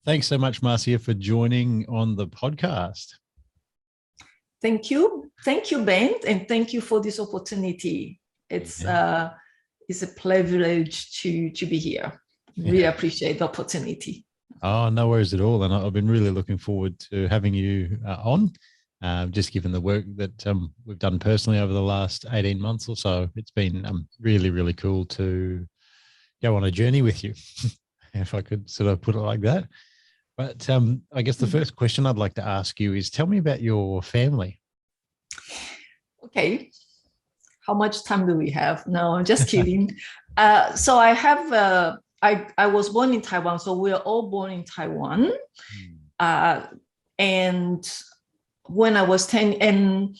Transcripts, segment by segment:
Thanks so much, Marcia, for joining on the podcast. Thank you, Ben, and thank you for this opportunity. It's a privilege to be here. Really appreciate the opportunity. Oh, no worries at all. And I've been really looking forward to having you on, just given the work that we've done personally over the last 18 months or so. It's been really, really cool to go on a journey with you, if I could sort of put it like that. But I guess the first question I'd like to ask you is, tell me about your family. Okay. How much time do we have? No, I'm just kidding. So I have, I was born in Taiwan. So we're all born in Taiwan. And when I was 10, and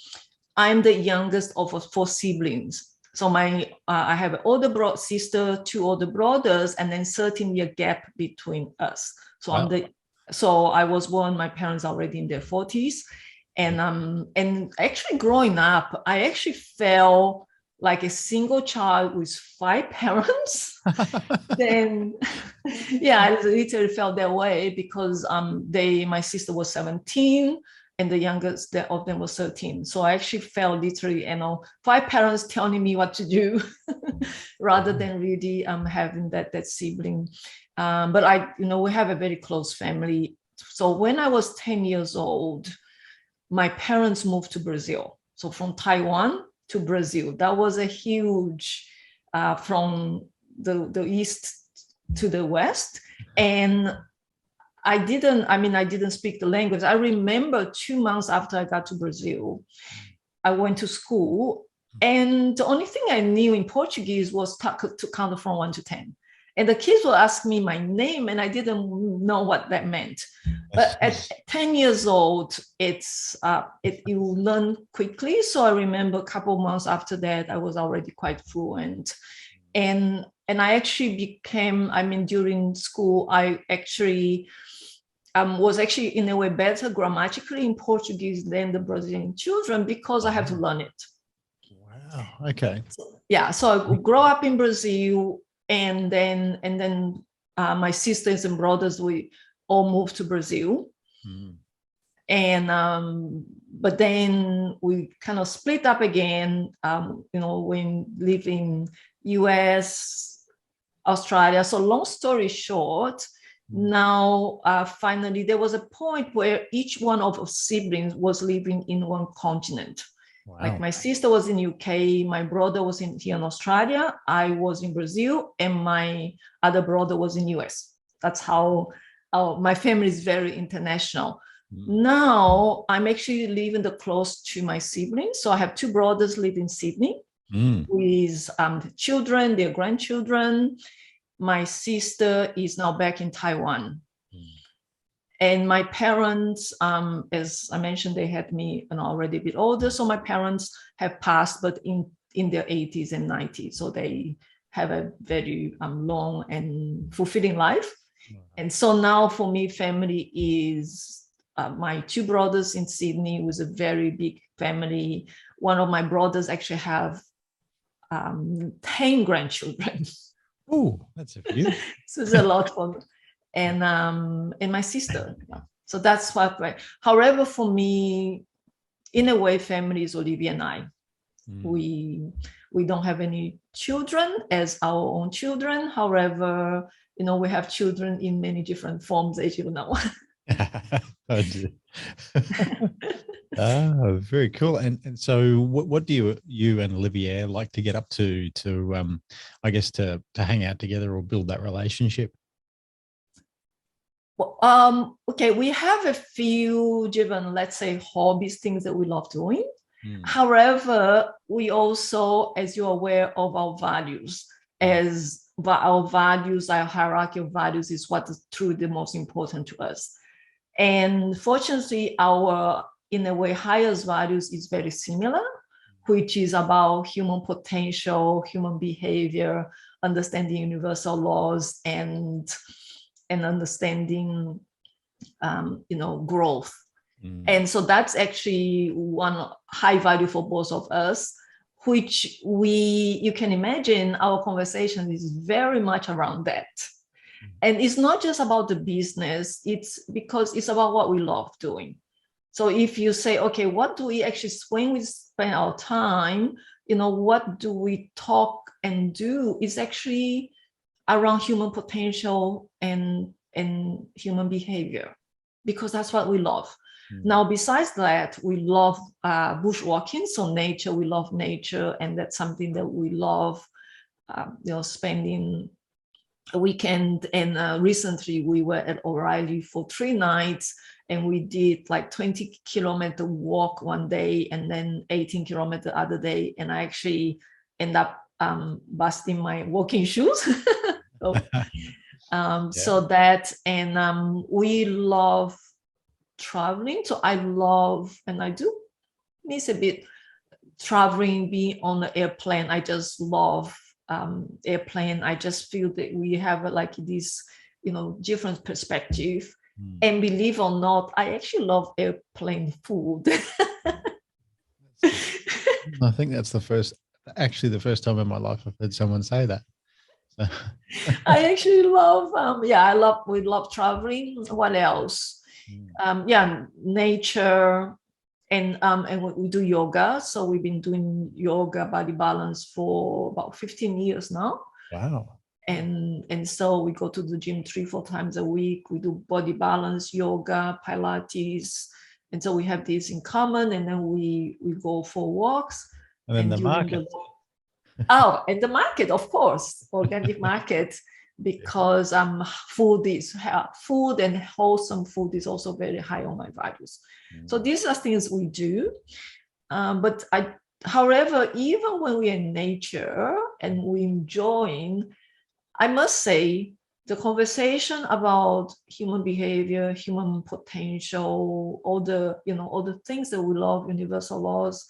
I'm the youngest of 4 siblings. So I have an older sister, 2 older brothers, and then 13-year gap between us. So wow. So I was born, my parents are already in their 40s. And actually growing up, I actually felt like a single child with 5 parents. Then, yeah, I literally felt that way because my sister was 17 and the youngest of them was 13. So I actually felt literally, 5 parents telling me what to do rather than really having that sibling. But we have a very close family. So when I was 10 years old, my parents moved to Brazil. So from Taiwan to Brazil, that was a huge, from the east to the west. And I didn't speak the language. I remember 2 months after I got to Brazil, I went to school. And the only thing I knew in Portuguese was to count from 1 to 10. And the kids will ask me my name, and I didn't know what that meant. But at 10 years old, you learn quickly. So I remember a couple months after that, I was already quite fluent. And I actually became, during school, I actually was actually in a way better grammatically in Portuguese than the Brazilian children because I had to learn it. Wow. Okay. So I grew up in Brazil. And then my sisters and brothers, we all moved to Brazil. And but then we kind of split up again, when living in US, Australia. So long story short, now finally there was a point where each one of our siblings was living in one continent. Wow. Like my sister was in UK, my brother was here in Australia, I was in Brazil, and my other brother was in US. That's how my family is very international. Now I'm actually living close to my siblings. So I have 2 brothers live in Sydney with children, their grandchildren. My sister is now back in Taiwan. And my parents, as I mentioned, they had me already a bit older. So my parents have passed, but in their 80s and 90s. So they have a very long and fulfilling life. And so now for me, family is my 2 brothers in Sydney with a very big family. One of my brothers actually have 10 grandchildren. Oh, that's a few. So it's a lot for me. And my sister. So that's what. However, for me, in a way, family is Olivia and I. We don't have any children as our own children. However, we have children in many different forms, as you know. Very cool. And so what do you and Olivia like to get up to I guess to hang out together or build that relationship? Okay, we have a few different, let's say, hobbies, things that we love doing. However, we also, as you're aware of our values, our hierarchy of values is what is truly the most important to us. And fortunately, our, in a way, highest values is very similar, which is about human potential, human behavior, understanding universal laws, and understanding, growth. And so that's actually one high value for both of us, which you can imagine our conversation is very much around that. And it's not just about the business, it's because it's about what we love doing. So if you say, okay, what do we actually, when we spend our time, what do we talk and do, is actually around human potential and human behavior, because that's what we love. Now, besides that, we love bushwalking, so nature, we love nature, and that's something that we love, spending a weekend. And recently we were at O'Reilly for 3 nights, and we did like 20-kilometer walk one day and then 18-kilometer other day, and I actually end up busting my walking shoes. So that, and we love traveling. So I love, and I do miss a bit traveling, being on the airplane. I just love airplane. I just feel that we have like this, different perspective. And believe or not, I actually love airplane food. I think that's the first time in my life I've heard someone say that. So. I actually love, we love traveling. What else? Nature, and we do yoga. So we've been doing yoga, body balance, for about 15 years now. Wow. And so we go to the gym 3-4 times a week. We do body balance, yoga, Pilates. And so we have this in common, and then we go for walks. And then the market. And the market, of course, organic market, because food and wholesome food is also very high on my values. So these are things we do. However, even when we're in nature and we enjoying, I must say, the conversation about human behavior, human potential, all the things that we love, universal laws,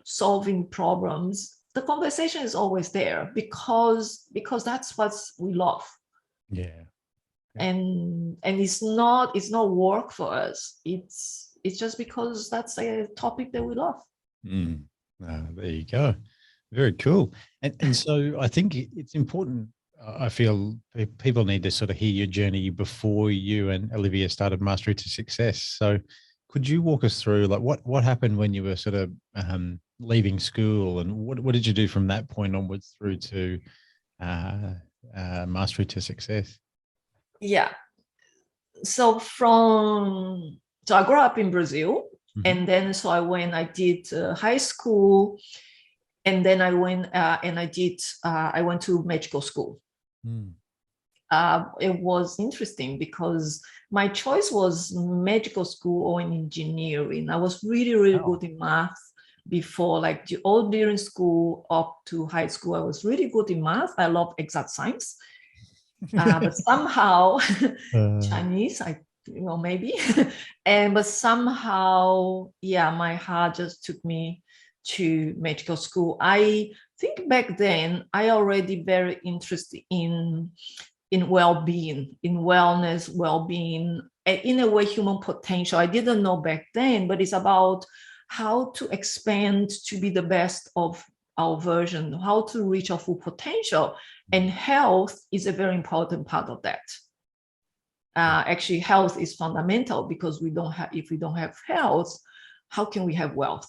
solving problems, the conversation is always there, because that's what we love. And it's not work for us. It's just because that's a topic that we love. There you go. Very cool. And so I think it's important. I feel people need to sort of hear your journey before you and Olivia started Mastery to Success. So could you walk us through, like, what happened when you were sort of leaving school, and what did you do from that point onwards through to Mastery to Success? Yeah. So I grew up in Brazil, and then I did high school, and then I went I went to medical school. It was interesting because my choice was medical school or in engineering. I was really, really good in math before, like all during school up to high school. I was really good in math. I love exact science. But somehow Chinese, maybe. But somehow, my heart just took me to medical school. I think back then I already very interested in well-being, in wellness, well-being, in a way, human potential. I didn't know back then, but it's about how to expand to be the best of our version, how to reach our full potential. And health is a very important part of that. Actually, health is fundamental, because if we don't have health, how can we have wealth?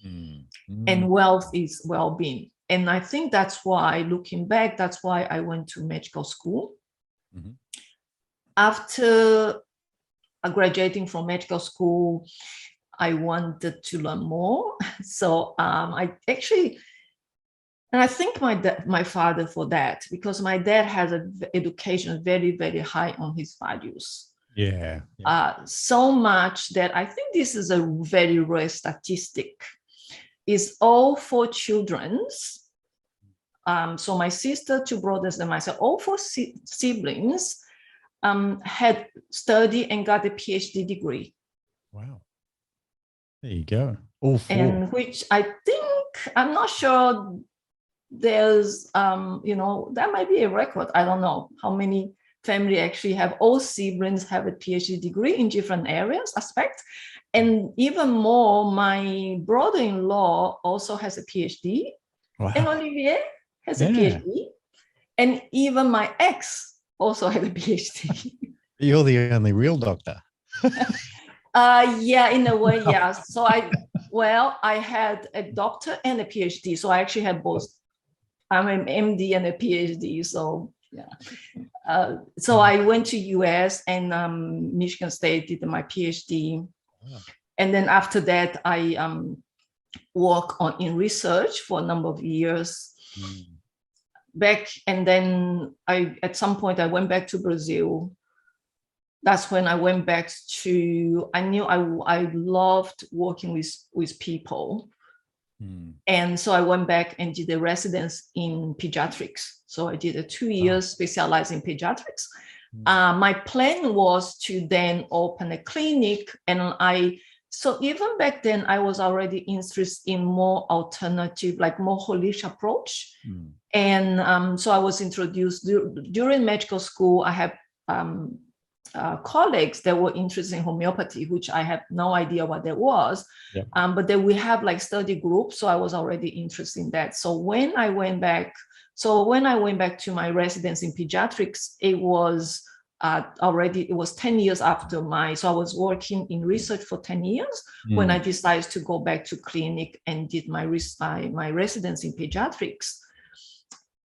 And wealth is well-being. And I think that's why, looking back, that's why I went to medical school. After graduating from medical school, I wanted to learn more. So I thank my father for that, because my dad has an education very, very high on his values. So much that I think this is a very rare statistic. Is all 4 children. So my sister, 2 brothers, and myself, all 4 siblings had studied and got a PhD degree. Wow. There you go. All 4. And which I think, I'm not sure, there's, that might be a record. I don't know how many family actually have, all siblings have a PhD degree in different aspects. And even more, my brother-in-law also has a PhD. Wow. And Olivier has a PhD. And even my ex also had a PhD. You're the only real doctor. Yeah, in a way, yeah. So I had a doctor and a PhD. So I actually had both. I'm an MD and a PhD. So yeah. So I went to US and Michigan State, did my PhD. Wow. And then after that, I worked in research for a number of years. Back, and then at some point I went back to Brazil. That's when I went back to, I knew I loved working with people. And so I went back and did a residence in pediatrics. So I did a 2 years specialized in pediatrics. My plan was to then open a clinic, and so even back then I was already interested in more alternative, like more holistic approach. And so I was introduced during medical school. I have colleagues that were interested in homeopathy, which I had no idea what that was. Yep. But then we have like study groups. So I was already interested in that. So when I went back to my residence in pediatrics, it was it was 10 years after so I was working in research for 10 years when I decided to go back to clinic and did my residence in pediatrics.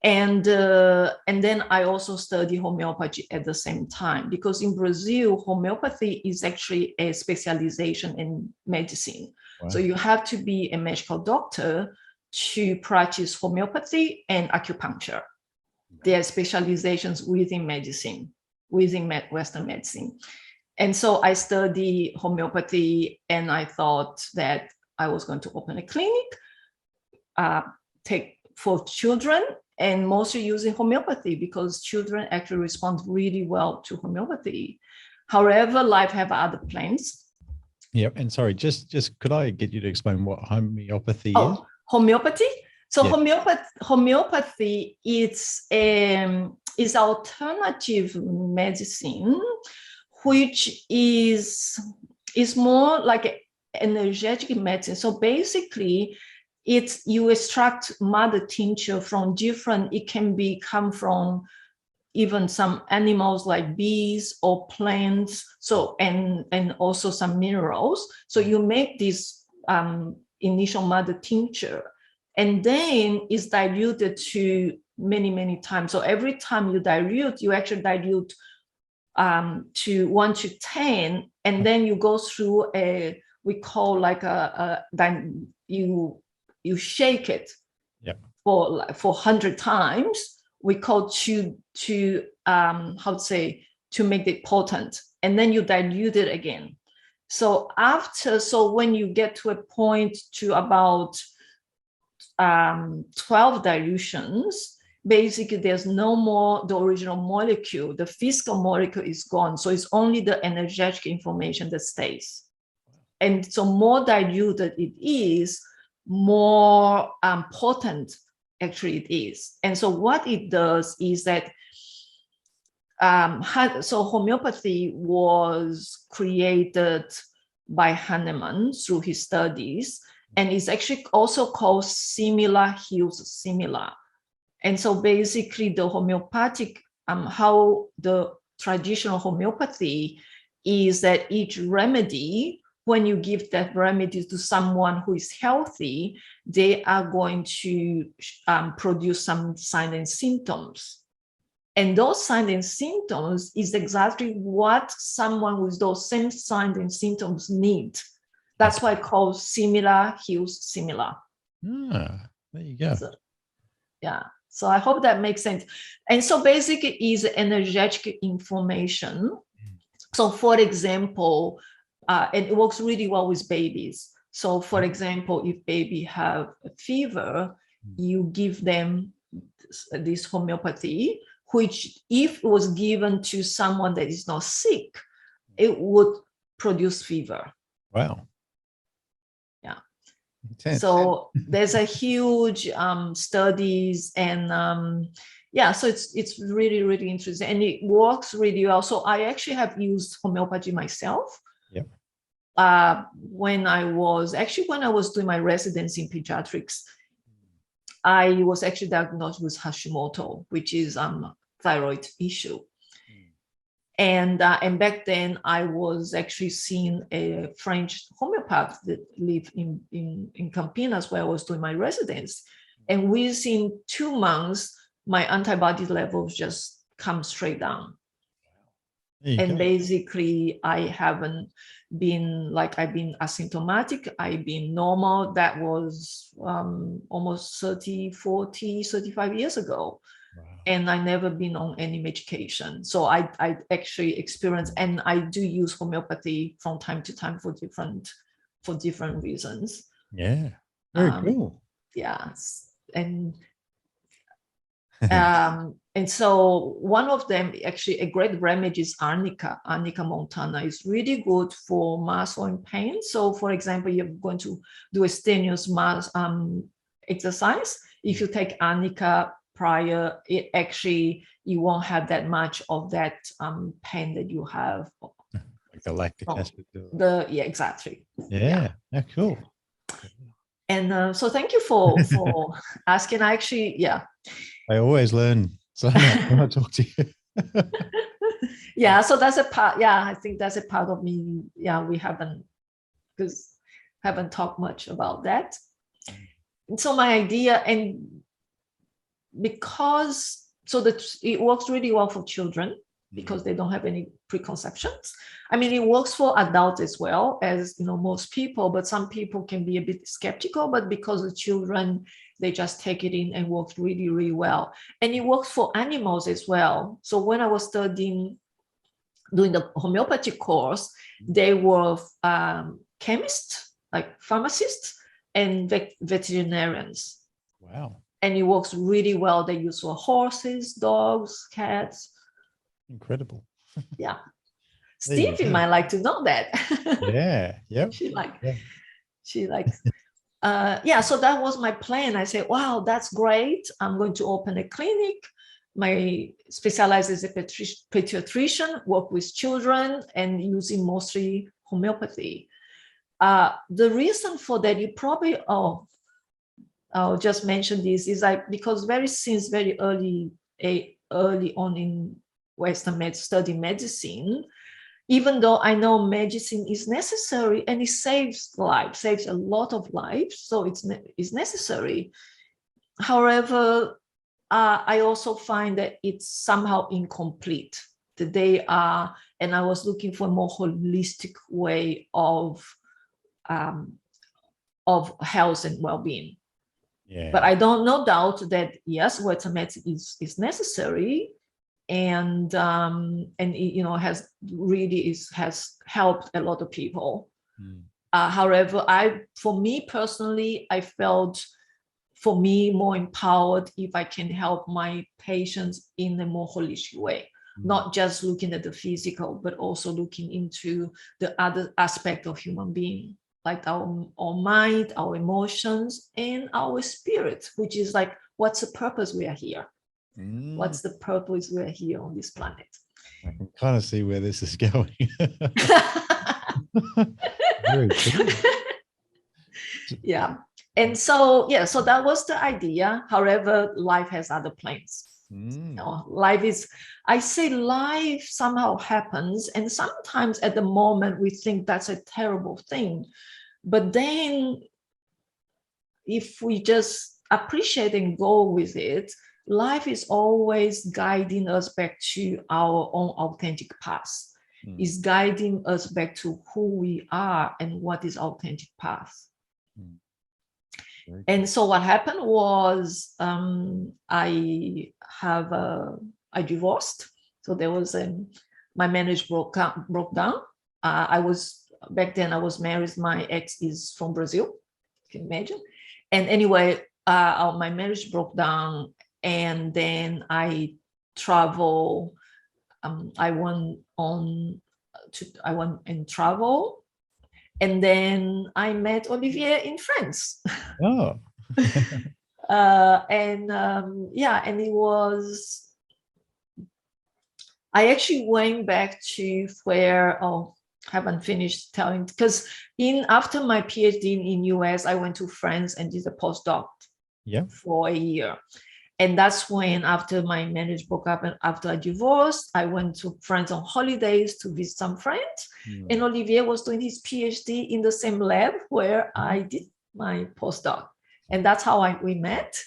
And then I also study homeopathy at the same time, because in Brazil, homeopathy is actually a specialization in medicine. Wow. So you have to be a medical doctor to practice homeopathy and acupuncture. They are specializations within medicine, within Western medicine. And so I study homeopathy, and I thought that I was going to open a clinic, for children, and mostly using homeopathy because children actually respond really well to homeopathy. However, life have other plans. Yep. And sorry, just could I get you to explain what homeopathy is? Homeopathy. So yes. Homeopathy is alternative medicine, which is more like energetic medicine. So basically, you extract mother tincture from different, it can come from even some animals like bees or plants, so and also some minerals. So you make this initial mother tincture, and then it's diluted to many times. So every time you dilute, you actually dilute to 1 to 10, and then you go through we call like you shake it for 100 times. We call to make it potent, and then you dilute it again. So when you get to a point to about 12 dilutions, basically there's no more the original molecule. The physical molecule is gone. So it's only the energetic information that stays. And so more diluted it is, more potent actually it is. And so what it does is that so homeopathy was created by Hahnemann through his studies, and it's actually also called similar heals similar. And so basically the homeopathic, how the traditional homeopathy is that each remedy, when you give that remedy to someone who is healthy, they are going to produce some signs and symptoms. And those signs and symptoms is exactly what someone with those same signs and symptoms need. That's why it's called similar heals similar. There you go. So, yeah. So I hope that makes sense. And so basically is energetic information. So for example, and it works really well with babies. So for example, if baby have a fever, you give them this homeopathy, which if it was given to someone that is not sick, it would produce fever. Wow. Yeah. Intense. So there's a huge studies, and yeah, so it's really interesting, and it works really well. So I actually have used homeopathy myself. Yep. When I was doing my residency in pediatrics, I was actually diagnosed with Hashimoto, which is thyroid issue. And back then I was actually seeing a French homeopath that lived in Campinas, where I was doing my residence. And within 2 months, my antibody levels just come straight down. And basically I haven't been like, I've been asymptomatic, I've been normal. That was almost 30, 40, 35 years ago. Wow. And I never been on any medication. So I actually experienced, and I do use homeopathy from time to time for different reasons. Yeah, very cool. Yeah. And so one of them, actually a great remedy, is Arnica montana. Is really good for muscle and pain. So for example, you're going to do a strenuous exercise. If you take Arnica prior, it actually, you won't have that much of that pain that you have. Like the lactic acid. Yeah, exactly. Yeah, cool. And so thank you for asking. I actually, I always learn so much when I talk to you. Yeah, so that's a part. Yeah, I think that's a part of me. Yeah, we haven't talked much about that. And so my idea, and because it works really well for children because they don't have any preconceptions. I mean, it works for adults as well, as most people, but some people can be a bit skeptical. But because the children, they just take it in and works really, really well. And it works for animals as well. So when I was doing the homeopathy course, they were chemists, like pharmacists, and veterinarians. Wow. And it works really well. They use for horses, dogs, cats. Incredible. Yeah. Stevie might like to know that. Yeah. Yep. She likes. So that was my plan. I said, wow, that's great. I'm going to open a clinic. My specialize as a pediatrician, work with children and using mostly homeopathy. The reason for that, you probably, I'll just mention this, is because since very early on in Western study medicine, even though I know medicine is necessary and it saves a lot of lives, so it's necessary. However, I also find that it's somehow incomplete. And I was looking for a more holistic way of health and well-being. Yeah. But I don't no doubt that yes, Western medicine is necessary, and it has helped a lot of people. However, for me personally, I felt for me more empowered if I can help my patients in a more holistic way, not just looking at the physical, but also looking into the other aspect of human being, like our mind, our emotions, and our spirit, which is like, what's the purpose we are here? What's the purpose we're here on this planet? I can kind of see where this is going. Very cool. Yeah. And so, so that was the idea. However, life has other plans. Life somehow happens. And sometimes at the moment, we think that's a terrible thing. But then if we just appreciate and go with it, life is always guiding us back to our own authentic path. Is guiding us back to who we are and what is authentic path. And so what happened was I divorced. So there was my marriage broke down. Back then I was married. My ex is from Brazil. You can imagine. And anyway, my marriage broke down, and then I travel. I went and travel. And then I met Olivier in France. Oh. And it was, I actually went back to where, haven't finished telling, because after my PhD in US, I went to France and did a postdoc for a year. And that's when, after my marriage broke up and after I divorced, I went to friends on holidays to visit some friends. And Olivier was doing his PhD in the same lab where I did my postdoc. And that's how we met.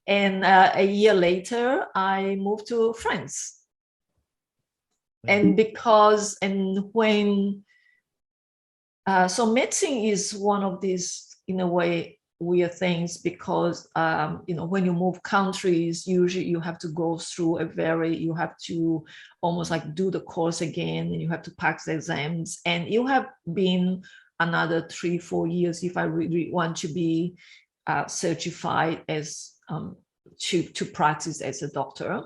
And a year later, I moved to France. And so medicine is one of these, in a way, weird things, because when you move countries, usually you have to go through you have to almost like do the course again, and you have to pass the exams, and you have been another 3-4 years if I really want to be certified as to practice as a doctor.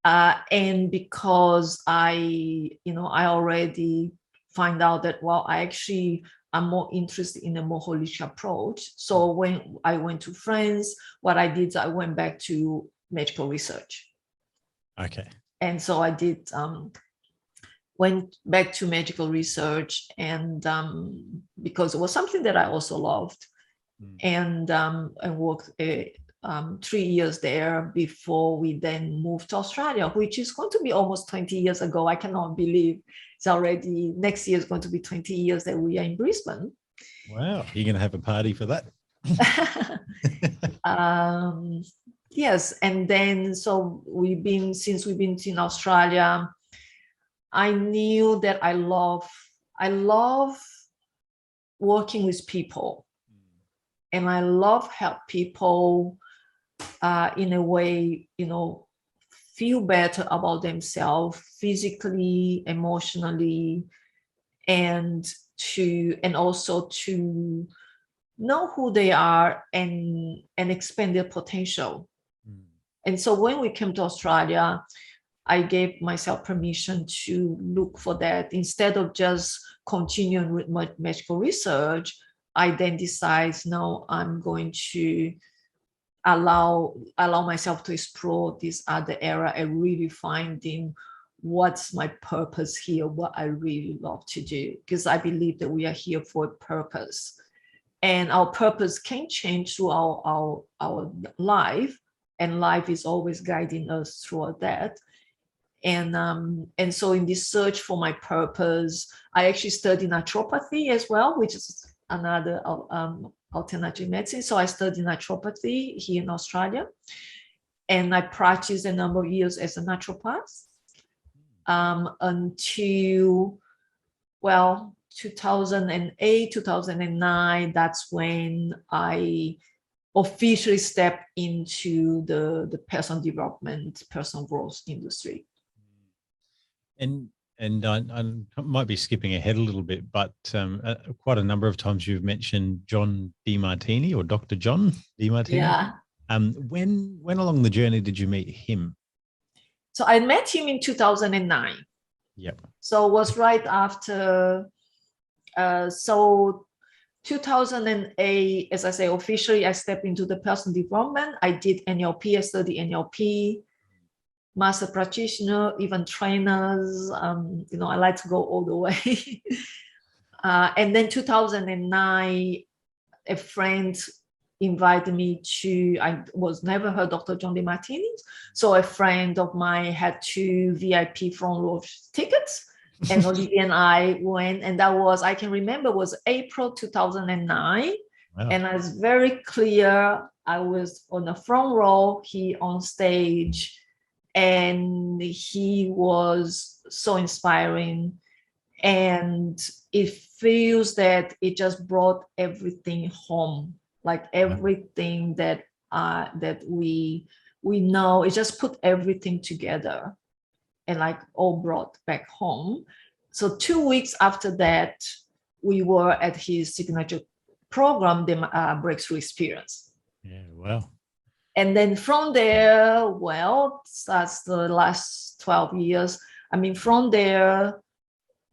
And because I already find out that, well, I'm more interested in a more holistic approach. So when I went to France, what I did is I went back to medical research. Okay. And so I did went back to medical research, and because it was something that I also loved, and worked 3 years there before we then moved to Australia, which is going to be almost 20 years ago. I cannot believe it's already, next year is going to be 20 years that we are in Brisbane. Wow, you're going to have a party for that. Yes, and then so since we've been in Australia, I knew that I love working with people, and I love help people in a way, feel better about themselves physically, emotionally, and also to know who they are and expand their potential. And so when we came to Australia, I gave myself permission to look for that. Instead of just continuing with medical research, I then decided, no, I'm going to allow myself to explore this other area and really finding what's my purpose here, what I really love to do, because I believe that we are here for a purpose, and our purpose can change through our life, and life is always guiding us through that. And so in this search for my purpose, I actually studied naturopathy as well, which is another alternative medicine. So I studied naturopathy here in Australia, and I practiced a number of years as a naturopath until, 2008, 2009. That's when I officially stepped into the personal development, personal growth industry. And I might be skipping ahead a little bit, but quite a number of times you've mentioned John DeMartini, or Dr. John DeMartini. Yeah. When along the journey did you meet him? So I met him in 2009. Yep. So it was right after. So 2008, as I say, officially I stepped into the personal development. I did NLP, I studied NLP, master practitioner, even trainers. I like to go all the way. And then 2009, a friend invited me to, I was never heard Dr. John DeMartini. So a friend of mine had 2 VIP front row tickets, and Olivia and I went, and that was, I can remember, was April 2009. Wow. And I was very clear. I was on the front row, he on stage, and he was so inspiring. And it feels that it just brought everything home, like everything that we know. It just put everything together and like all brought back home. So 2 weeks after that, we were at his signature program, the Breakthrough Experience. Yeah, wow. And then from there, that's the last 12 years. I mean, from there,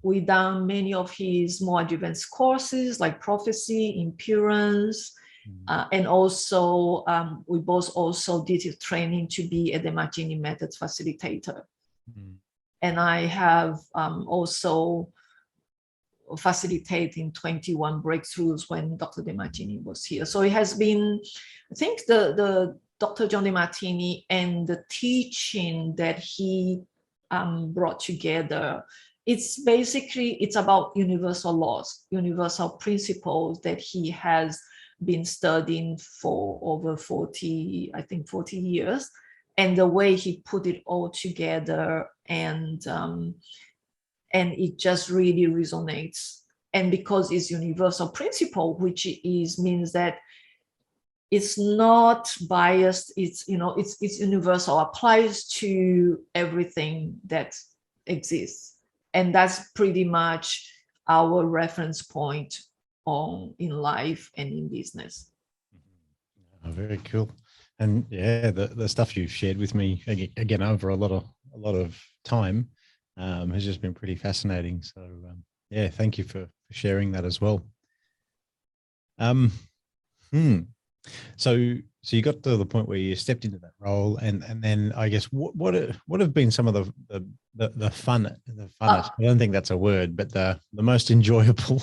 we done many of his more advanced courses like prophecy, impurance, and also we both also did a training to be a DeMartini method facilitator. And I have also facilitating 21 breakthroughs when Dr. DeMartini was here. So it has been, I think the Dr. John DeMartini and the teaching that he brought together, it's about universal laws, universal principles that he has been studying for over 40 years, and the way he put it all together, and it just really resonates. And because it's universal principle, which means that it's not biased, it's universal, applies to everything that exists. And that's pretty much our reference point in life and in business. Oh, very cool. And yeah, the stuff you've shared with me again over a lot of time has just been pretty fascinating. So yeah, thank you for sharing that as well. So you got to the point where you stepped into that role, and then I guess what have been some of the funnest? I don't think that's a word, but the most enjoyable.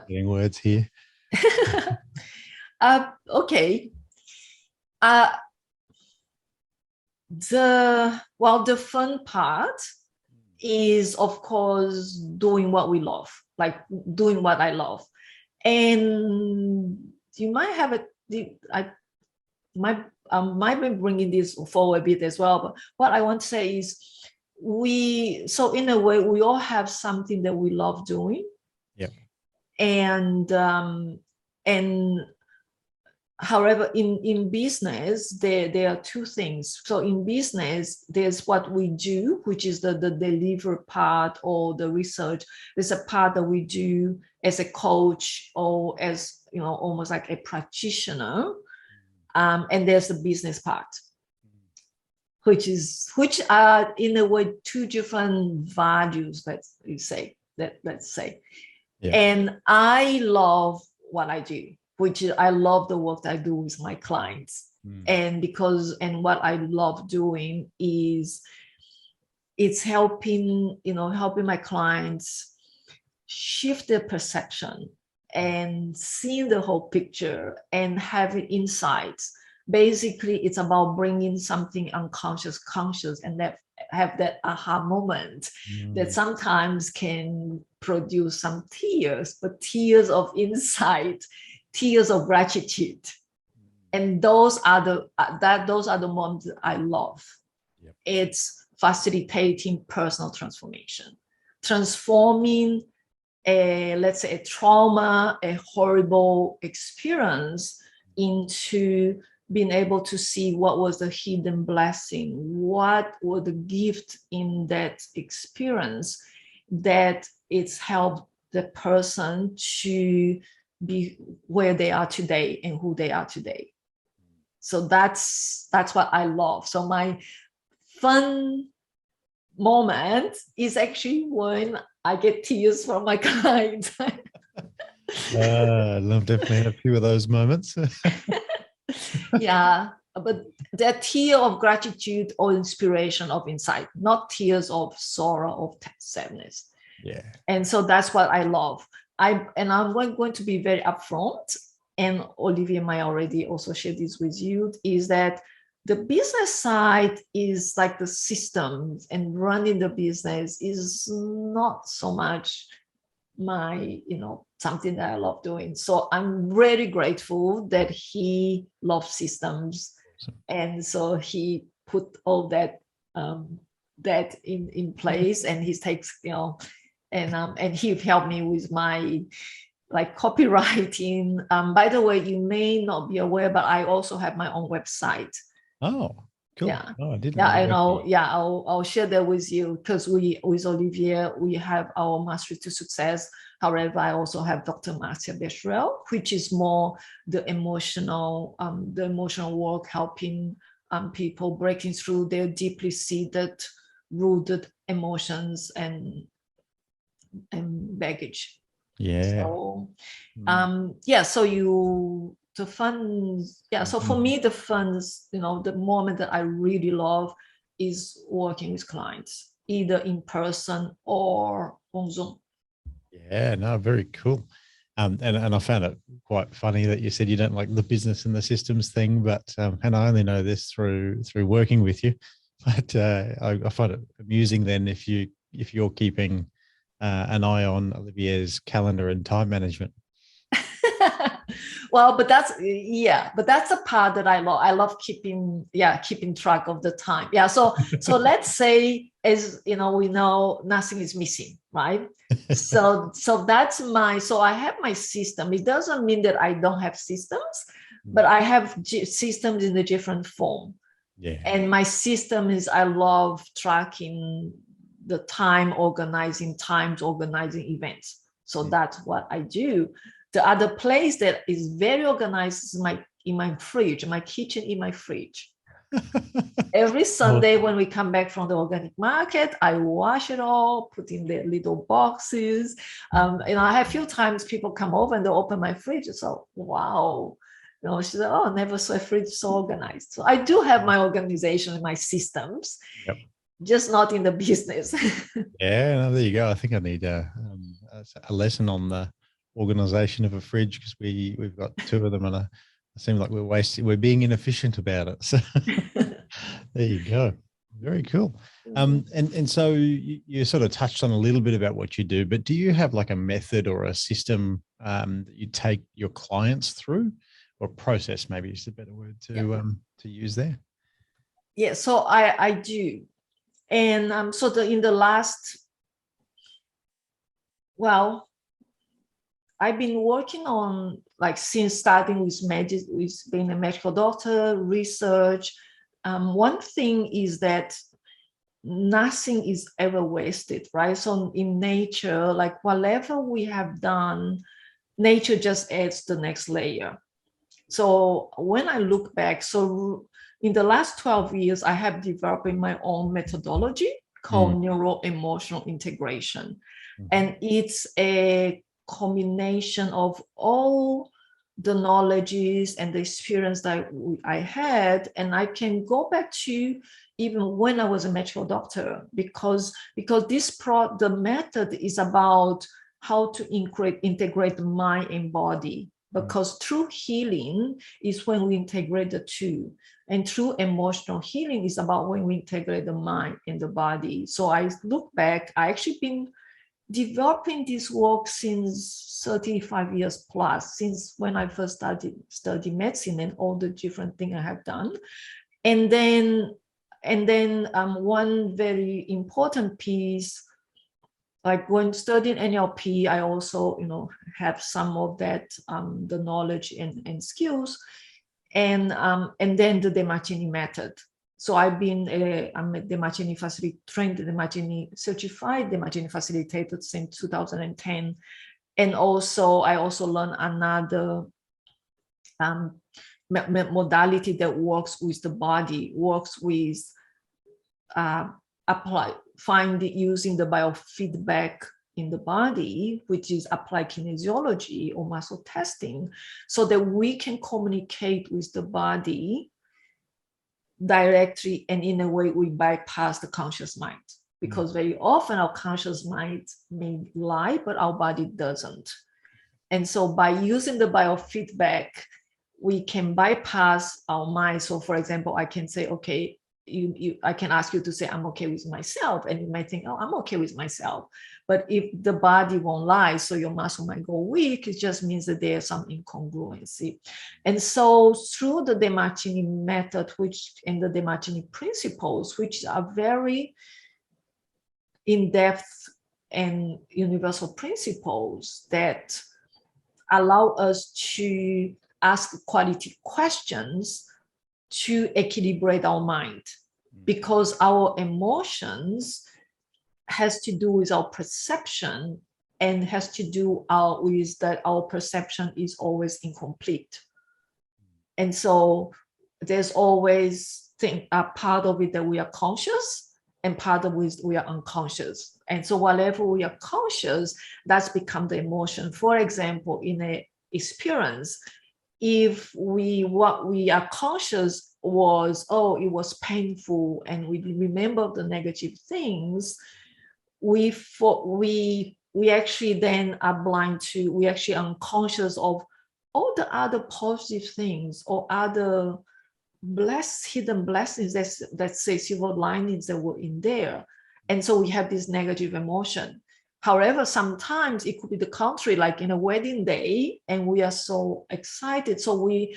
Getting words here. Okay. The fun part is, of course, doing what we love, like doing what I love. And you might have I might be bringing this forward a bit as well. But what I want to say is, so in a way, we all have something that we love doing. Yeah. And however, in business, there are two things. So in business, there's what we do, which is the deliver part or the research. There's a part that we do as a coach or as, almost like a practitioner. And there's the business part, which are in a way two different values, let's say. Yeah. And I love what I do, which is I love the work that I do with my clients. And what I love doing is it's helping my clients shift their perception and seeing the whole picture and having insights. Basically, it's about bringing something unconscious conscious, and have that aha moment that sometimes can produce some tears, but tears of insight, tears of gratitude. And those are the moments that I love. Yep. It's facilitating personal transformation, transforming let's say a trauma, a horrible experience, into being able to see what was the hidden blessing, what was the gift in that experience that it's helped the person to be where they are today and who they are today. So that's what I love. So my fun moment is actually when I get tears from my clients. I'd love to definitely have a few of those moments. Yeah, but they're tears of gratitude or inspiration of insight, not tears of sorrow or sadness. Yeah. And so that's what I love. I'm going to be very upfront, and Olivier might already also share this with you, is that the business side is like the systems, and running the business is not so much my, something that I love doing. So I'm really grateful that he loves systems. And so he put all that in place, and he takes, and he helped me with my copywriting. By the way, you may not be aware, but I also have my own website. Oh, cool. Yeah. Oh, I didn't. Yeah, I know. Yeah, I'll share that with you, because with Olivier, we have our Mastery to Success. However, I also have Dr. Marcia Becherel, which is more the emotional work, helping people breaking through their deeply seated, rooted emotions and baggage. Yeah. So, so the fun, so for me, the fun, the moment that I really love is working with clients, either in person or on Zoom. Yeah, no, very cool. And I found it quite funny that you said you don't like the business and the systems thing, but and I only know this through working with you, but I find it amusing then if you're keeping an eye on Olivier's calendar and time management. Well, but that's a part that I love. I love keeping track of the time. Yeah. So let's say, as you know, we know nothing is missing, right? So that's so I have my system. It doesn't mean that I don't have systems, but I have systems in a different form. Yeah. And my system is, I love tracking the time, organizing events. So that's what I do. The other place that is very organized is in my fridge, my kitchen, in my fridge. Every Sunday when we come back from the organic market, I wash it all, put in the little boxes. I have a few times people come over and they open my fridge. So, wow. She said, oh, never saw a fridge so organized. So I do have my organization and my systems, just not in the business. Yeah, no, there you go. I think I need a lesson on the organization of a fridge, because we've got two of them, and it seems like we're being inefficient about it. So there you go. Very cool. And so you sort of touched on a little bit about what you do, but do you have like a method or a system that you take your clients through, or process maybe is a better word to use there? Yeah, so I do. And in the last, I've been working on, like, since starting with being a medical doctor, research. One thing is that nothing is ever wasted, right? So in nature, like whatever we have done, nature just adds the next layer. So when I look back, so in the last 12 years, I have developed my own methodology called Neuro Emotional Integration. And it's a combination of all the knowledges and the experience that I had. And I can go back to even when I was a medical doctor, because the method is about how to integrate the mind and body. Because true healing is when we integrate the two. And true emotional healing is about when we integrate the mind and the body. So I look back, I actually been developing this work since 35 years plus, since when I first started studying medicine and all the different things I have done. And then one very important piece, like when studying NLP, I also, have some of that, the knowledge and skills, and then the DeMartini method. So I'm a DeMartini trained DeMartini certified DeMartini facilitator since 2010, and also I also learned another modality that works with the body, works with using the biofeedback in the body, which is applied kinesiology or muscle testing, so that we can communicate with the body directly, and in a way we bypass the conscious mind, because very often our conscious mind may lie, but our body doesn't. And so by using the biofeedback, we can bypass our mind. So for example, I can say, okay, I can ask you to say, I'm okay with myself. And you might think, oh, I'm okay with myself. But if the body won't lie, so your muscle might go weak, it just means that there's some incongruency. And so through the DeMartini method, and the DeMartini principles, which are very in-depth and universal principles that allow us to ask quality questions to equilibrate our mind, because our emotions has to do with our perception, and has to do with that our perception is always incomplete. And so there's always a part of it that we are conscious, and part of it we are unconscious. And so whatever we are conscious, that's become the emotion. For example, in an experience, if what we are conscious was, oh, it was painful, and we remember the negative things, we we actually then are blind to, we actually unconscious of all the other positive things or other hidden blessings that say silver linings that were in there. And so we have this negative emotion. However, sometimes it could be the contrary, like in a wedding day, and we are so excited. So we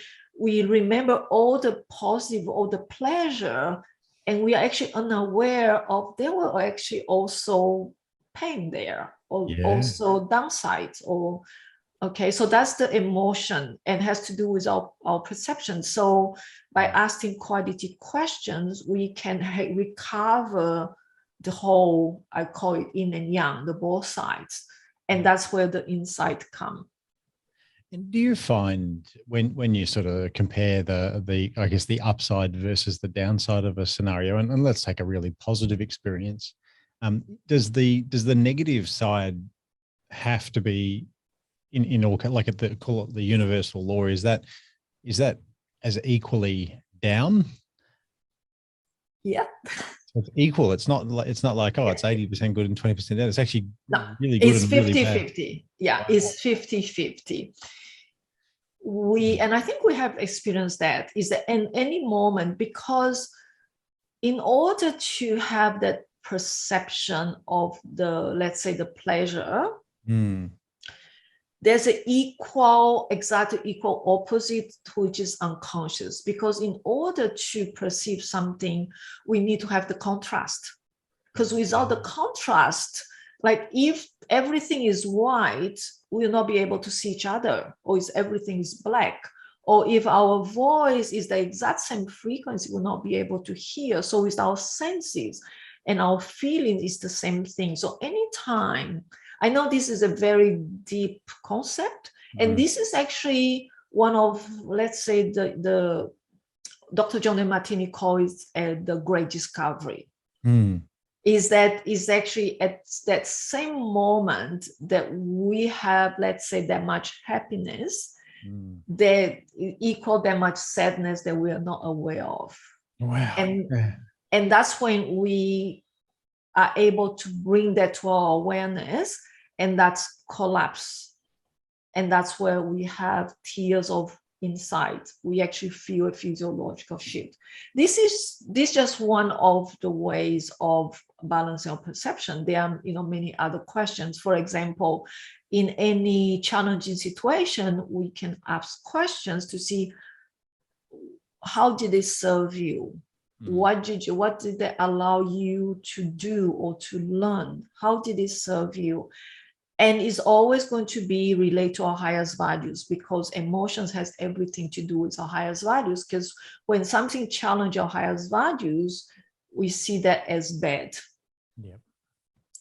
remember all the positive, all the pleasure, and we are actually unaware of there were actually also pain there, or also downsides, or okay, so that's the emotion and has to do with our perception. So by asking quality questions, we can recover the whole, I call it yin and yang, the both sides. And that's where the insight come. And do you find when you sort of compare the I guess the upside versus the downside of a scenario, and let's take a really positive experience, does the negative side have to be in all, like at the, call it the universal law, is that as equally down? Yeah. It's equal. It's not like it's 80% good and 20% down. It's actually really good. It's and 50-50. Yeah, wow. It's 50-50. And I think we have experienced that, is that in any moment, because in order to have that perception of the, let's say, the pleasure, there's an exactly equal opposite, which is unconscious. Because in order to perceive something, we need to have the contrast. Because without the contrast, like if everything is white, we will not be able to see each other, or if everything is black, or if our voice is the exact same frequency, we'll not be able to hear. So with our senses and our feelings is the same thing. So anytime, I know this is a very deep concept, and this is actually one of, let's say, the Dr. John DeMartini calls it the great discovery. Is actually at that same moment that we have, let's say, that much happiness, that equal that much sadness that we are not aware of. Wow. And that's when we are able to bring that to our awareness, and that's collapse. And that's where we have tears of insight. We actually feel a physiological shift. This is just one of the ways of balancing our perception. There are many other questions. For example, in any challenging situation, we can ask questions to see, how did it serve you? What did they allow you to do or to learn? How did it serve you? And it's always going to be related to our highest values, because emotions has everything to do with our highest values. Because when something challenges our highest values, we see that as bad,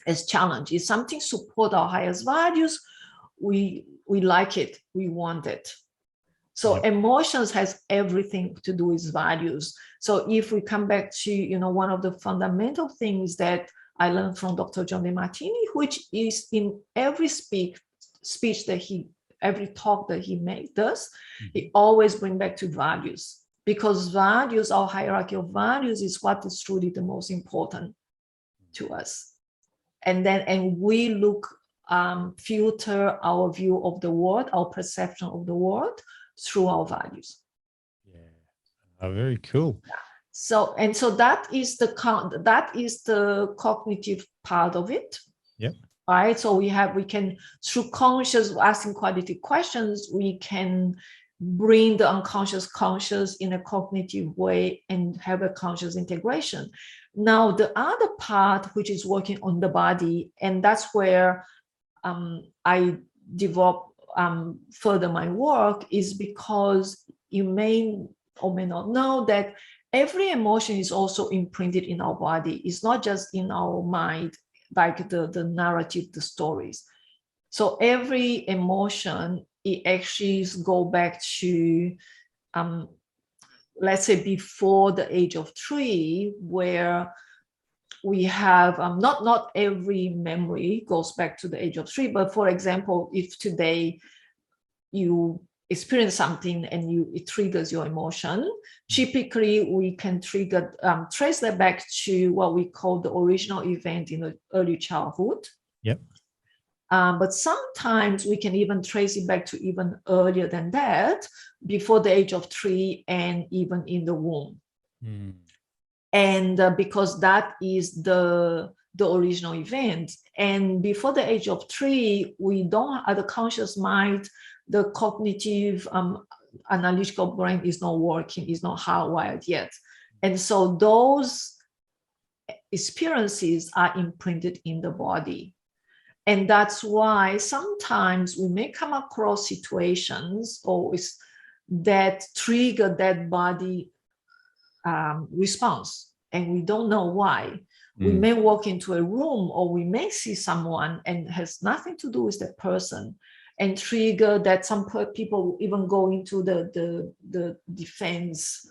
as challenge. If something support our highest values, we like it, we want it. So emotions has everything to do with values. So if we come back to, one of the fundamental things that I learned from Dr. John DeMartini, which is in every speech that every talk that he does, he always bring back to values, because values, our hierarchy of values, is what is truly the most important to us. And we filter our view of the world, our perception of the world through our values. Very cool. So that is the cognitive part of it. Right. So we can, through conscious asking quality questions, we can bring the unconscious conscious in a cognitive way and have a conscious integration. Now, the other part, which is working on the body, and that's where I develop further my work, is because you may or may not know that every emotion is also imprinted in our body. It's not just in our mind, like the narrative, the stories. So every emotion, it actually go back to, let's say, before the age of 3, where we have, not every memory goes back to the age of 3, but for example, if today you experience something and it triggers your emotion, typically we can trace that back to what we call the original event in the early childhood. But sometimes we can even trace it back to even earlier than that, before the age of 3 and even in the womb. Mm. And because that is the original event. And before the age of 3, we don't, at the conscious mind, the cognitive analytical brain is not working, is not hardwired yet. And so those experiences are imprinted in the body. And that's why sometimes we may come across situations that trigger that body response, and we don't know why. We may walk into a room, or we may see someone and has nothing to do with that person, and trigger that. Some people even go into the defense.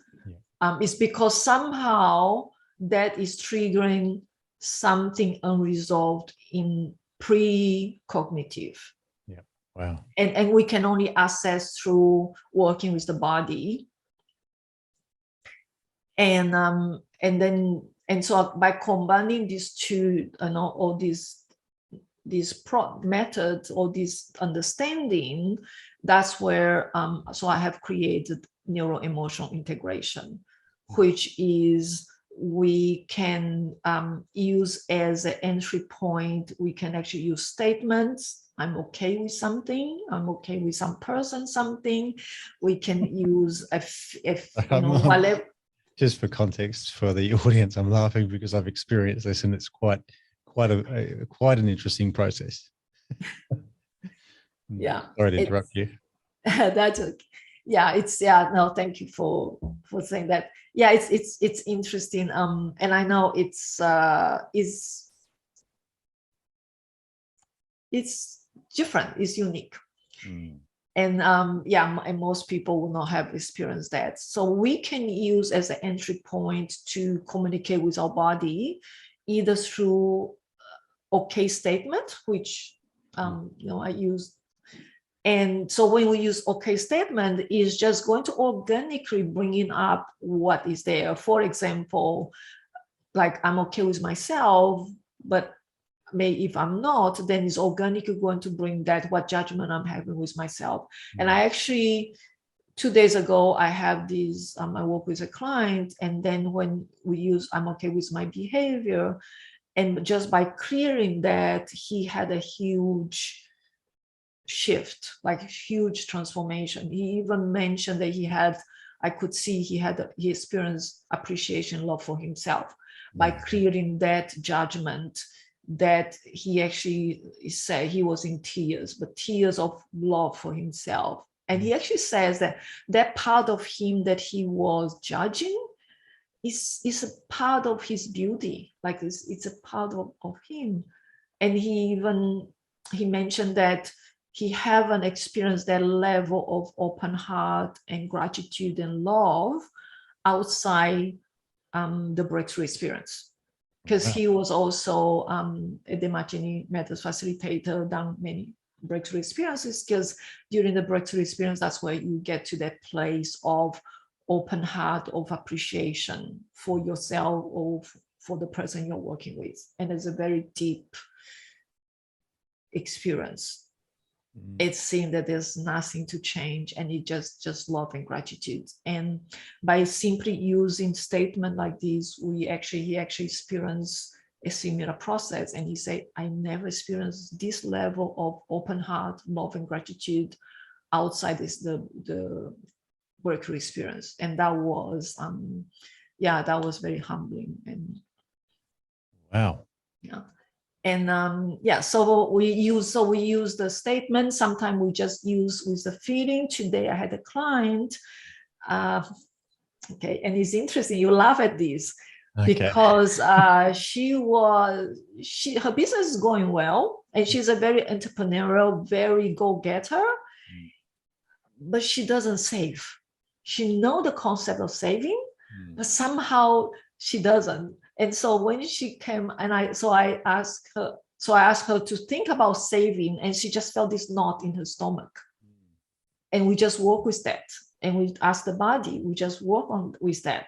It's because somehow that is triggering something unresolved in pre-cognitive. Yeah. Wow. And we can only assess through working with the body. And so by combining these two, all these methods, or this understanding, that's where so I have created Neuro Emotional Integration, which is we can use as an entry point. We can actually use statements. I'm okay with something. I'm okay with some person, something. We can use whatever. Just for context for the audience, I'm laughing because I've experienced this, and it's quite an interesting process. Yeah. Sorry to interrupt you. That's okay. Yeah, no, thank you for saying that. Yeah, it's interesting. And I know it's different, it's unique. And and most people will not have experienced that. So we can use as an entry point to communicate with our body, either through okay statement, which I use. And so when we use okay statement, is just going to organically bringing up what is there. For example, like, I'm okay with myself, but if I'm not, then it's organically going to bring that, what judgment I'm having with myself. And I actually, 2 days ago, I have this, I work with a client, and then when we use I'm okay with my behavior, and just by clearing that, he had a huge shift, like huge transformation. He even mentioned that I could see he experienced appreciation, love for himself by clearing that judgment, that he actually said he was in tears, but tears of love for himself. And he actually says that part of him that he was judging is a part of his beauty, like it's a part of him. And he mentioned that he haven't experienced that level of open heart and gratitude and love outside the breakthrough experience, because he was also a DeMartini Methods facilitator, done many breakthrough experiences, because during the breakthrough experience, that's where you get to that place of open heart, of appreciation for yourself or for the person you're working with. And it's a very deep experience. It's seeing that there's nothing to change, and it just love and gratitude. And by simply using statement like this, he actually experienced a similar process. And he said, I never experienced this level of open heart, love and gratitude outside the breakthrough experience. And that was that was very humbling. And wow. Yeah. And so we use the statement. Sometimes we just use with the feeling. Today I had a client, okay, and it's interesting, you laugh at this, because her business is going well, and she's a very entrepreneurial, very go-getter, but she doesn't save. She knows the concept of saving, but somehow she doesn't. And so when she came, and I asked her to think about saving, and she just felt this knot in her stomach. And we just work with that. And we ask the body, we just work with that.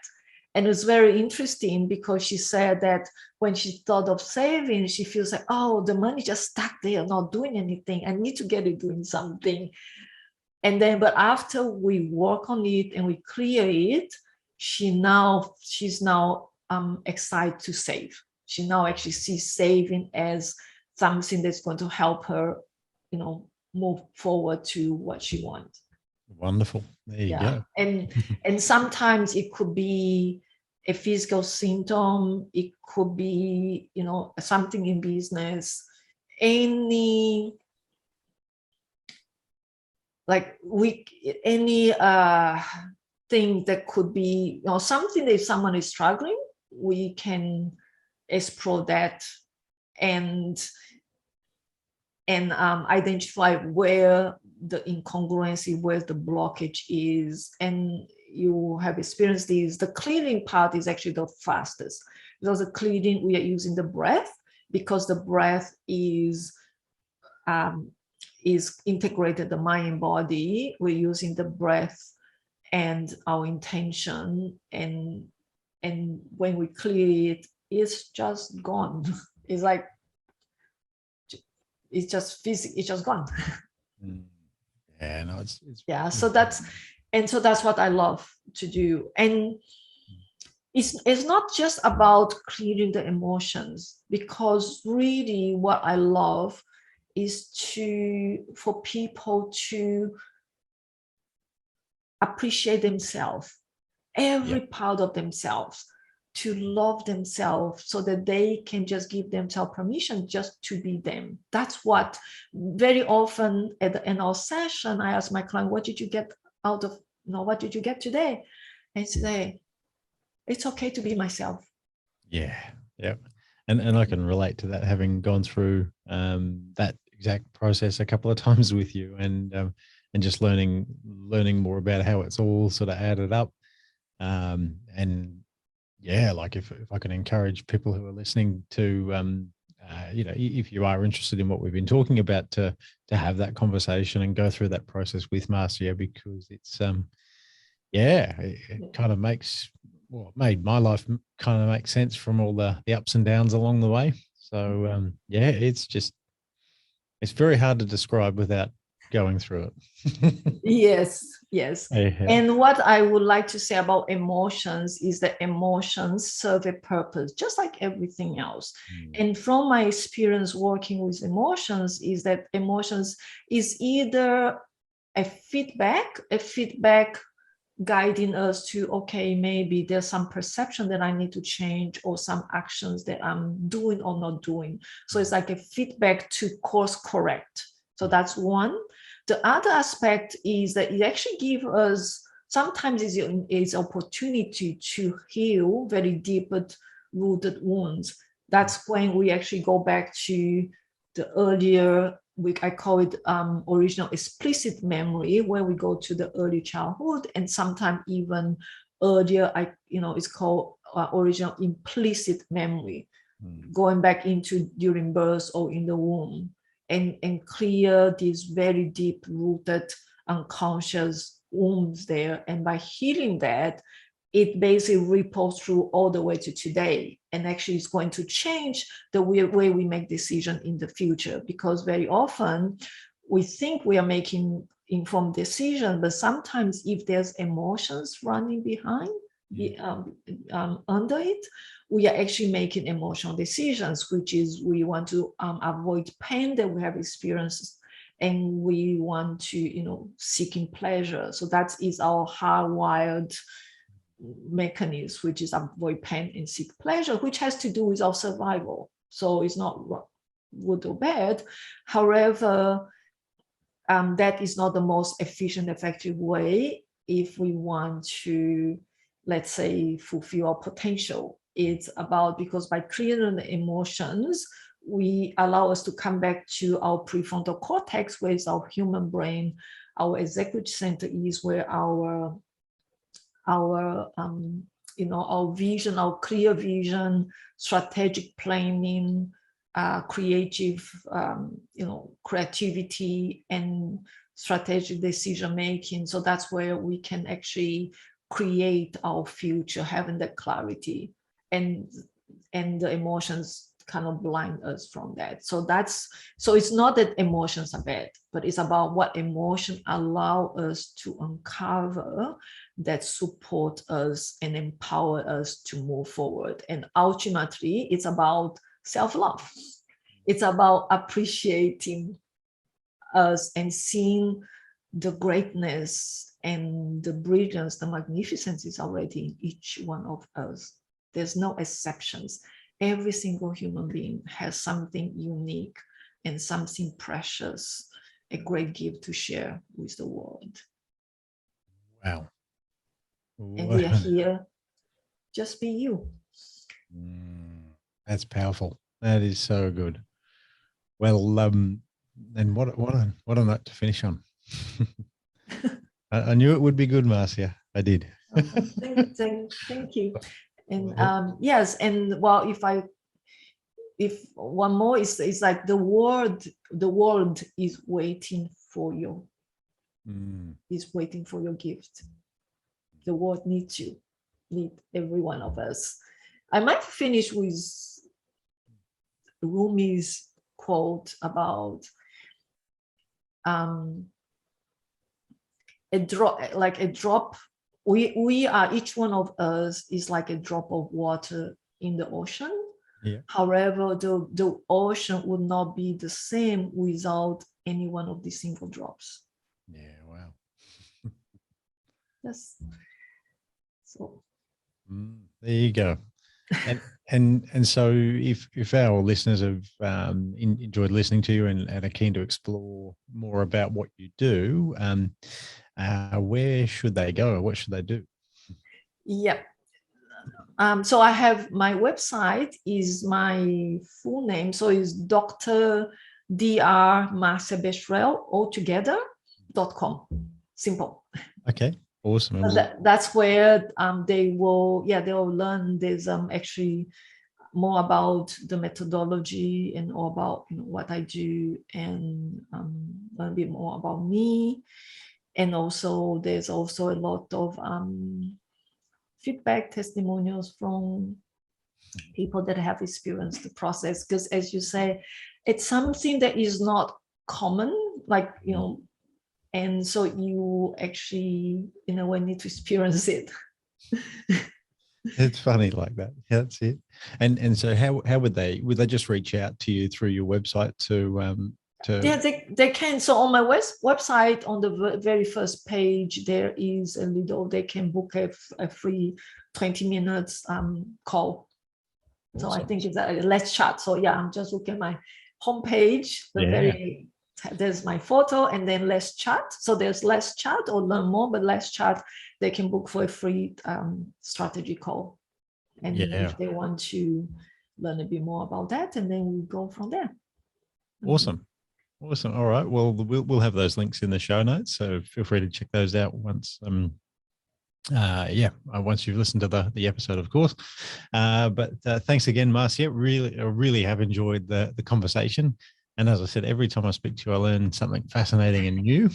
And it was very interesting because she said that when she thought of saving, she feels like, oh, the money just stuck there, not doing anything. I need to get it doing something. And then, but after we work on it and we clear it, she's now excited to save. She now actually sees saving as something that's going to help her, move forward to what she wants. Wonderful. There you go. And sometimes it could be a physical symptom. It could be, something in business. Any thing that could be, something that if someone is struggling, we can explore that and identify where the incongruency, where the blockage is. And you have experienced these. The clearing part is actually the fastest, because the clearing, we are using the breath, because the breath is integrated, the mind and body. We're using the breath and our intention, and when we clear it, it's just gone. It's like it's just physical, it's just gone. Yeah, no, it's yeah. So that's what I love to do. And it's not just about clearing the emotions, because really what I love is for people to appreciate themselves, every part of themselves, to love themselves, so that they can just give themselves permission just to be them. That's what very often at the end of session, I ask my client, what did you get out of, what did you get today? And say, it's okay to be myself. Yeah. And I can relate to that, having gone through that exact process a couple of times with you, and just learning more about how it's all sort of added up. And yeah, like if I can encourage people who are listening to, if you are interested in what we've been talking about, to have that conversation and go through that process with Marcia, because it's, it kind of made my life kind of make sense from all the ups and downs along the way. So, it's very hard to describe without going through it. Yes. Yeah. And what I would like to say about emotions is that emotions serve a purpose, just like everything else. And from my experience working with emotions, is that emotions is either a feedback guiding us to, okay, maybe there's some perception that I need to change, or some actions that I'm doing or not doing. So it's like a feedback to course correct. So that's one. The other aspect is that it actually gives us, sometimes is opportunity to heal very deep rooted wounds. That's when we actually go back to the earlier, I call it original explicit memory, where we go to the early childhood, and sometimes even earlier, it's called original implicit memory, going back into during birth or in the womb. And clear these very deep rooted unconscious wounds there. And by healing that, it basically ripples through all the way to today, and actually is going to change the way we make decisions in the future. Because very often we think we are making informed decisions, but sometimes if there's emotions running behind, under it, we are actually making emotional decisions, which is we want to avoid pain that we have experienced, and we want to, seeking pleasure. So that is our hardwired mechanism, which is avoid pain and seek pleasure, which has to do with our survival. So it's not good or bad. However, that is not the most efficient, effective way if we want to, let's say, fulfill our potential. It's about, because by clearing the emotions, we allow us to come back to our prefrontal cortex, where is our human brain. Our executive center is where our vision, our clear vision, strategic planning, creative, creativity, and strategic decision making. So that's where we can actually create our future, having that clarity, and the emotions kind of blind us from that. So it's not that emotions are bad, but it's about what emotion allow us to uncover that support us and empower us to move forward. And ultimately, it's about self-love. It's about appreciating us and seeing the greatness and the brilliance, the magnificence is already in each one of us. There's no exceptions. Every single human being has something unique and something precious, a great gift to share with the world. Wow. And we are here. Just be you. That's powerful. That is so good. Well, and what a note to finish on. I knew it would be good, Marcia. I did. Thank you. And yes, and well, if one more is like the world is waiting for you. Is waiting for your gift. The world needs you, need every one of us. I might finish with Rumi's quote about a drop. We are, each one of us is like a drop of water in the ocean. Yeah. However, the ocean would not be the same without any one of these single drops. Yeah, wow. Yes. So there you go. And so if our listeners have enjoyed listening to you and are keen to explore more about what you do, where should they go? What should they do? Yeah. So I have my website is my full name. So it's Dr. Marcia Becherel altogether.com. Simple. Okay. Awesome. That's where they will learn. There's actually more about the methodology and all about what I do, and learn a bit more about me. And also there's also a lot of feedback, testimonials from people that have experienced the process, because as you say, it's something that is not common, like and so you actually in a way need to experience it. It's funny like that. Yeah, that's it. And so how would they just reach out to you through your website to Yeah, they can. So on my website, on the very first page, there is a little, they can book a free 20 minutes call. So awesome. I think it's a let's chat. So yeah, I'm just looking at my homepage, there's my photo, and then let's chat. So there's let's chat or learn more, but let's chat, they can book for a free strategy call. And if they want to learn a bit more about that, and then we go from there. Awesome. Awesome. All right. Well, we'll have those links in the show notes, so feel free to check those out once once you've listened to the episode, of course. But thanks again, Marcia. I really have enjoyed the conversation. And as I said, every time I speak to you, I learn something fascinating and new.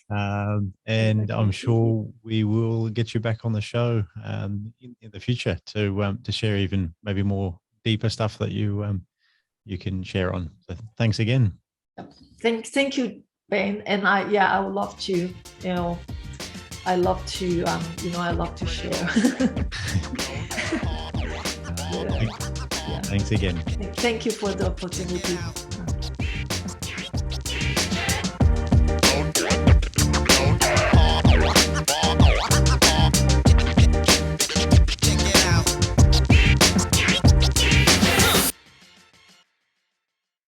And I'm sure we will get you back on the show in the future to share even maybe more deeper stuff that you can share on. So thanks again. Thank you, Ben. And I would love to, I love to share. Thanks again. Thank you for the opportunity.